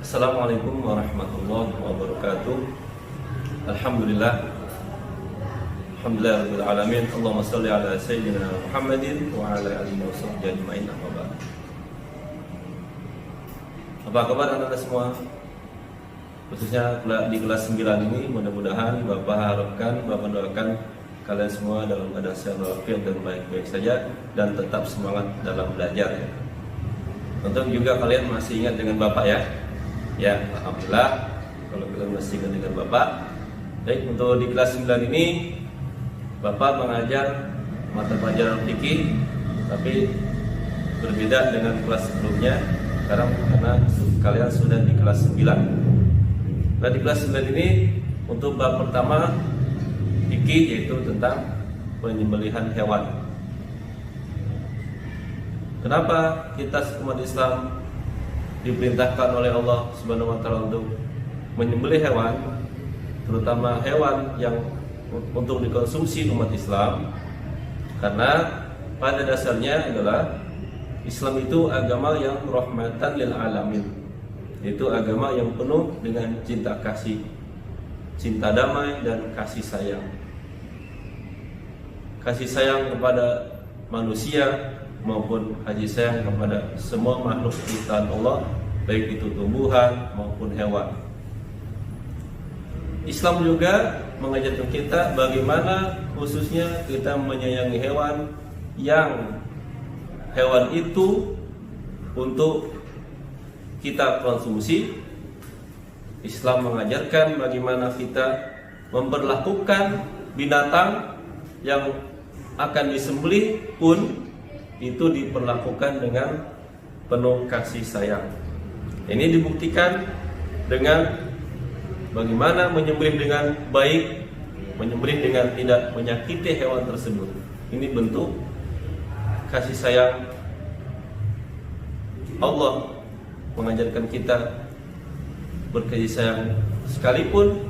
Assalamualaikum warahmatullahi wabarakatuh. Alhamdulillah. Alhamdulillah rabbil alamin. Allahumma shalli ala sayyidina Muhammadin wa ala alihi wa sahbihi ajmain. Amma ba'd. Apa kabar anak-anak semua? Khususnya di kelas 9 ini, mudah-mudahan Bapak harapkan, Bapak doakan kalian semua dalam keadaan sehat walafiat dan baik-baik saja dan tetap semangat dalam belajar ya. Tentu juga kalian masih ingat dengan Bapak ya. Ya, alhamdulillah kalau kalian masih ingat dengan Bapak. Baik, untuk di kelas 9 ini Bapak mengajar mata pelajaran fikih, tapi berbeda dengan kelas sebelumnya sekarang karena kalian sudah di kelas 9. Nah, di kelas 9 ini untuk bab pertama fikih, yaitu tentang penyembelihan hewan. Kenapa kita umat Islam diperintahkan oleh Allah Subhanahu wa taala untuk menyembelih hewan, terutama hewan yang untuk dikonsumsi umat Islam? Karena pada dasarnya adalah Islam itu agama yang rahmatan lil alamin, yaitu agama yang penuh dengan cinta kasih, cinta damai dan kasih sayang. Kasih sayang kepada manusia maupun kasih sayang kepada semua makhluk ciptaan Allah, baik itu tumbuhan maupun hewan. Islam juga mengajarkan kita bagaimana khususnya kita menyayangi hewan, yang hewan itu untuk kita konsumsi. Islam mengajarkan bagaimana kita memperlakukan binatang yang akan disembelih pun itu diperlakukan dengan penuh kasih sayang. Ini dibuktikan dengan bagaimana menyembelih dengan baik, menyembelih dengan tidak menyakiti hewan tersebut. Ini bentuk kasih sayang. Allah mengajarkan kita berkasih sayang sekalipun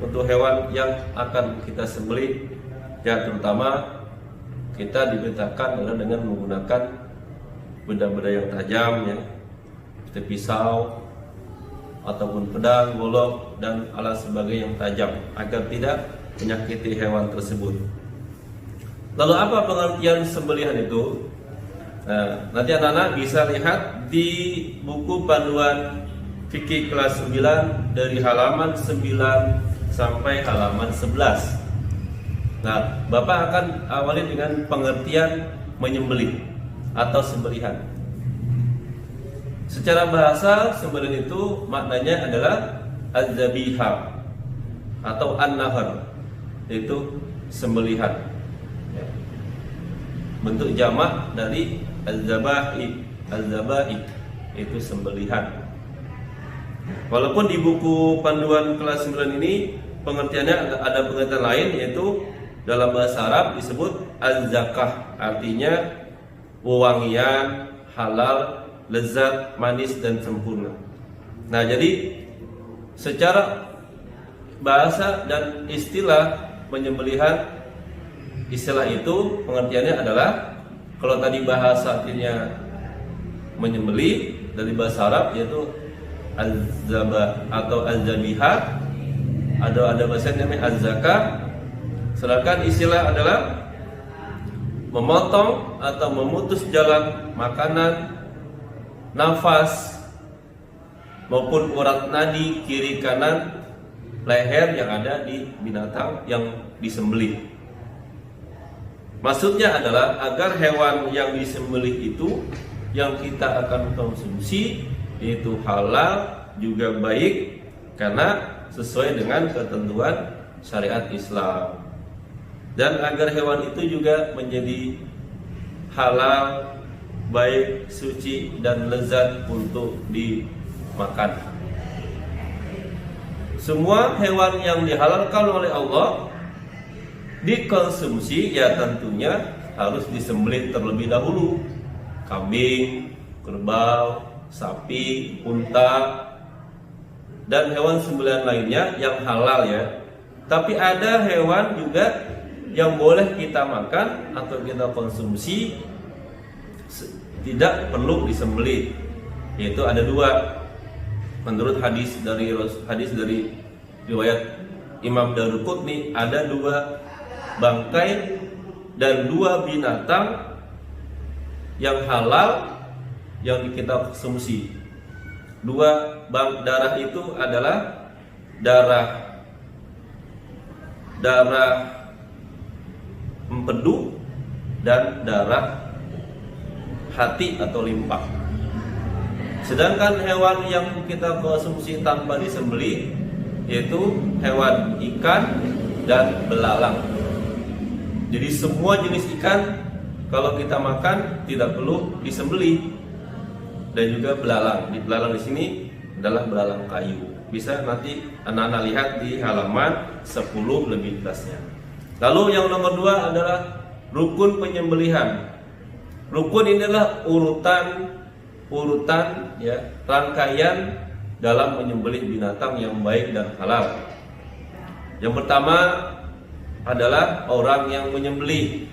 untuk hewan yang akan kita sembelih, ya, terutama kita diperintahkan adalah dengan menggunakan benda-benda yang tajam ya, seperti pisau ataupun pedang, golok dan alat sebagai yang tajam agar tidak menyakiti hewan tersebut. Lalu apa pengertian sembelihan itu? Nah, nanti anak-anak bisa lihat di buku panduan fikih kelas 9 dari halaman 9 sampai halaman 11. Nah, Bapak akan awali dengan pengertian menyembelih atau sembelihan. Secara bahasa, sembelihan itu maknanya adalah az-zabihah atau an-nahar, yaitu sembelihan. Bentuk jamak dari az-zabaih, itu sembelihan. Walaupun di buku panduan kelas 9 ini pengertiannya ada pengertian lain, yaitu dalam bahasa Arab disebut az-zakah, artinya wewangian, halal, lezat, manis dan sempurna. Nah, jadi secara bahasa dan istilah penyembelihan, istilah itu pengertiannya adalah, kalau tadi bahasa artinya menyembelih dari bahasa Arab yaitu az-zabah atau az-zabihah, ada bahasa namanya az-zakah. Sedangkan istilah adalah memotong atau memutus jalan makanan, nafas maupun urat nadi kiri kanan leher yang ada di binatang yang disembelih. Maksudnya adalah agar hewan yang disembelih itu yang kita akan konsumsi yaitu halal juga baik, karena sesuai dengan ketentuan syariat Islam. Dan agar hewan itu juga menjadi halal, baik, suci dan lezat untuk dimakan. Semua hewan yang dihalalkan oleh Allah dikonsumsi ya tentunya harus disembelih terlebih dahulu. Kambing, kerbau, sapi, unta dan hewan sembelihan lainnya yang halal ya. Tapi ada hewan juga yang boleh kita makan atau kita konsumsi tidak perlu disembelih, yaitu ada dua. menurut hadis dari riwayat Imam Daruqutni, ada 2 bangkai dan 2 binatang yang halal yang kita konsumsi. 2 darah itu adalah darah empedu dan darah hati atau limpa. Sedangkan hewan yang kita konsumsi tanpa disembelih yaitu hewan ikan dan belalang. Jadi semua jenis ikan kalau kita makan tidak perlu disembelih. Dan juga belalang. Di belalang di sini adalah belalang kayu. Bisa nanti anak-anak lihat di halaman 10 lebih jelasnya. Lalu yang nomor 2 adalah rukun penyembelihan. Rukun ini adalah urutan ya, rangkaian dalam menyembelih binatang yang baik dan halal. Yang pertama adalah orang yang menyembelih.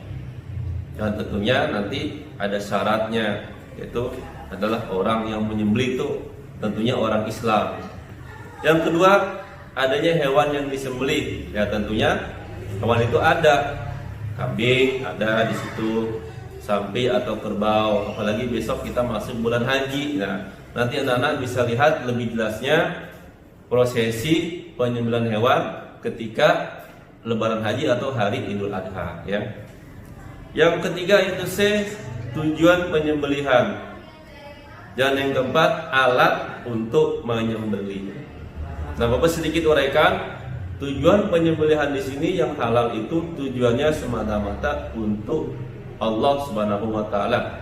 Dan tentunya nanti ada syaratnya, yaitu adalah orang yang menyembelih itu tentunya orang Islam. Yang kedua, adanya hewan yang disembelih. Ya tentunya hewan itu ada kambing, ada di situ sapi atau kerbau. Apalagi besok kita masuk bulan haji. Nah, nanti anak-anak bisa lihat lebih jelasnya prosesi penyembelihan hewan ketika Lebaran Haji atau hari Idul Adha. Ya. Yang ketiga itu tujuan penyembelihan. Dan yang keempat, alat untuk menyembelih. Nah, Bapak sedikit uraikan, tujuan penyembelihan di sini yang halal itu tujuannya semata-mata untuk Allah Subhanahu wa taala,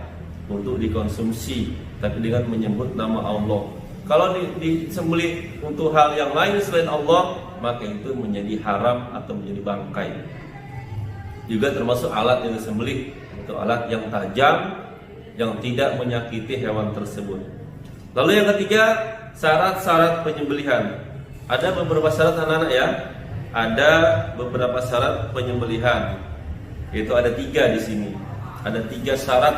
untuk dikonsumsi, tapi dengan menyebut nama Allah. Kalau disembelih untuk hal yang lain selain Allah, maka itu menjadi haram atau menjadi bangkai. Juga termasuk alat yang disembelih, itu alat yang tajam yang tidak menyakiti hewan tersebut. Lalu yang ketiga, syarat-syarat penyembelihan. Ada beberapa syarat anak-anak ya. Ada beberapa syarat penyembelihan. Itu ada 3 di sini. Ada 3 syarat.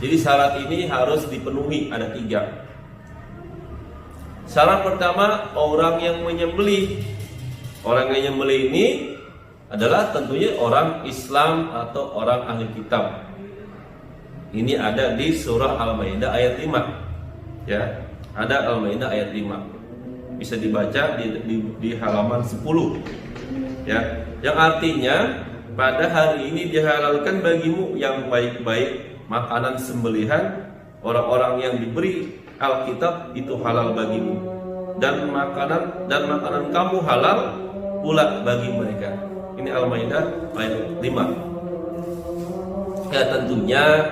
Jadi syarat ini harus dipenuhi, ada 3. Syarat pertama, orang yang menyembelih. Orang yang menyembelih ini adalah tentunya orang Islam atau orang ahli kitab. Ini ada di surah Al-Maidah ayat 5. Ya, ada Al-Maidah ayat 5. Bisa dibaca di halaman 10. Ya, yang artinya pada hari ini dihalalkan bagimu yang baik-baik makanan sembelihan orang-orang yang diberi Alkitab itu halal bagimu, dan makanan kamu halal pula bagi mereka. Ini Al-Maidah ayat 5. Ya tentunya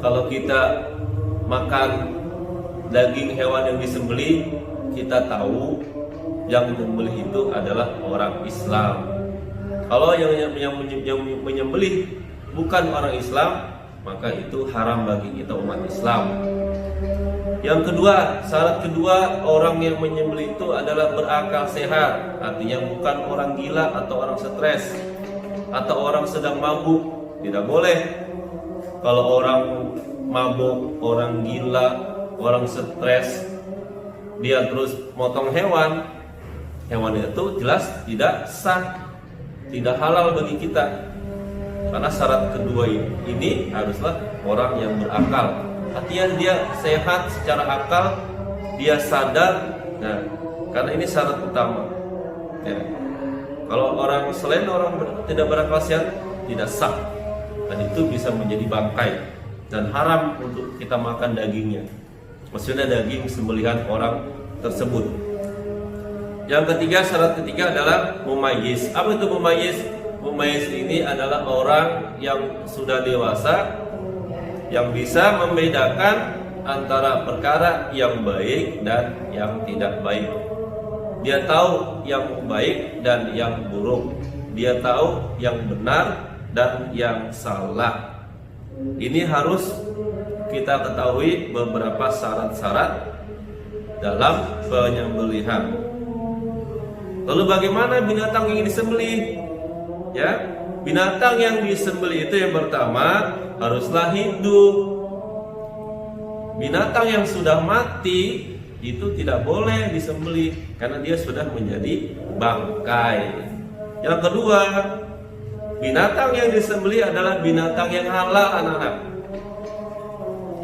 kalau kita makan daging hewan yang disembelih, kita tahu yang menyembelih itu adalah orang Islam. Kalau yang menyembelih bukan orang Islam, maka itu haram bagi kita umat Islam. Yang kedua, syarat kedua, orang yang menyembelih itu adalah berakal sehat. Artinya bukan orang gila atau orang stres atau orang sedang mabuk. Tidak boleh. Kalau orang mabuk, orang gila, orang stres, dia terus motong hewan itu jelas tidak sah, tidak halal bagi kita. Karena syarat kedua ini haruslah orang yang berakal. Artinya dia sehat secara akal, dia sadar. Nah, karena ini syarat utama. Ya. Kalau orang selain orang tidak berakal sehat, tidak sah. Dan itu bisa menjadi bangkai dan haram untuk kita makan dagingnya. Maksudnya daging sembelihan orang tersebut. Yang ketiga, syarat ketiga adalah mumayyiz. Apa itu mumayyiz? Mumayyiz ini adalah orang yang sudah dewasa, yang bisa membedakan antara perkara yang baik dan yang tidak baik. Dia tahu yang baik dan yang buruk. Dia tahu yang benar dan yang salah. Ini harus kita ketahui beberapa syarat-syarat dalam penyembelihan. Lalu bagaimana binatang yang disembelih? Ya, binatang yang disembelih itu yang pertama haruslah hidup. Binatang yang sudah mati itu tidak boleh disembelih karena dia sudah menjadi bangkai. Yang kedua, binatang yang disembelih adalah binatang yang halal, anak-anak.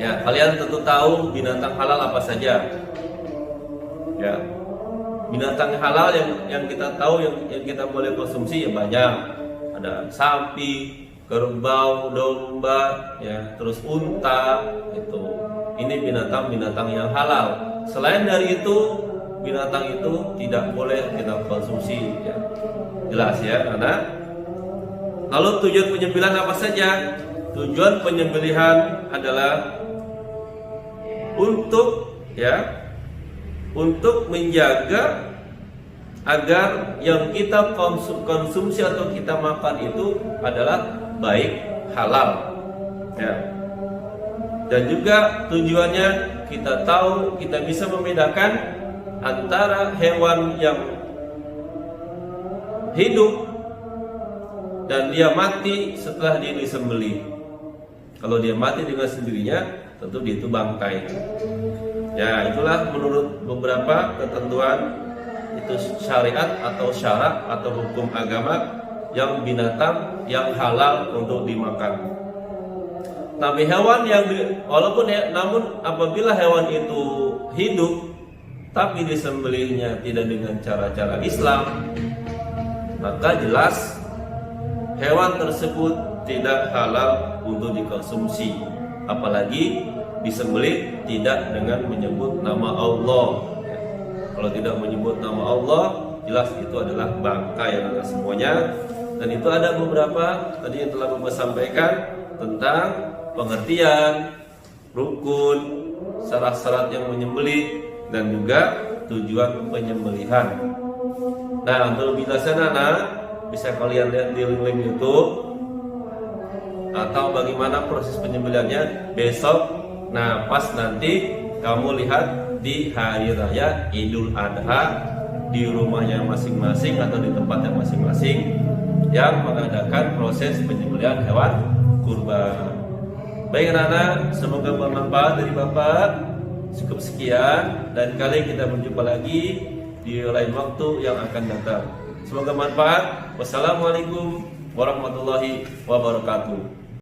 Ya, kalian tentu tahu binatang halal apa saja. Ya, binatang halal yang kita tahu yang kita boleh konsumsi ya banyak. Ada sapi, kerbau, domba, ya, terus unta, itu. Ini binatang-binatang yang halal. Selain dari itu, binatang itu tidak boleh kita konsumsi. Ya. Jelas ya, anak. Lalu tujuan penyembelihan apa saja? Tujuan penyembelihan adalah untuk menjaga agar yang kita konsumsi atau kita makan itu adalah baik, halal, ya. Dan juga tujuannya kita tahu, kita bisa membedakan antara hewan yang hidup dan dia mati setelah dia disembelih. Kalau dia mati dengan sendirinya, tentu dia itu bangkai. Ya, itulah menurut beberapa ketentuan itu syariat atau syarak atau hukum agama yang binatang yang halal untuk dimakan. Tapi hewan yang namun apabila hewan itu hidup tapi disembelihnya tidak dengan cara-cara Islam, maka jelas hewan tersebut tidak halal untuk dikonsumsi, apalagi disembelih tidak dengan menyebut nama Allah. Kalau tidak menyebut nama Allah, jelas itu adalah bangkai semuanya. Dan itu ada beberapa tadi yang telah Bapak sampaikan tentang pengertian, rukun, syarat-syarat yang menyembelih, dan juga tujuan penyembelihan. Nah, untuk lebih lanjut bisa kalian lihat di link YouTube atau bagaimana proses penyembelihannya besok. Nah, pas nanti kamu lihat di hari raya Idul Adha di rumahnya masing-masing atau di tempatnya masing-masing yang mengadakan proses penyembelihan hewan kurban. Baik anak-anak, semoga bermanfaat dari Bapak. Cukup sekian, dan kali kita berjumpa lagi di lain waktu yang akan datang. Semoga manfaat. Wassalamualaikum warahmatullahi wabarakatuh.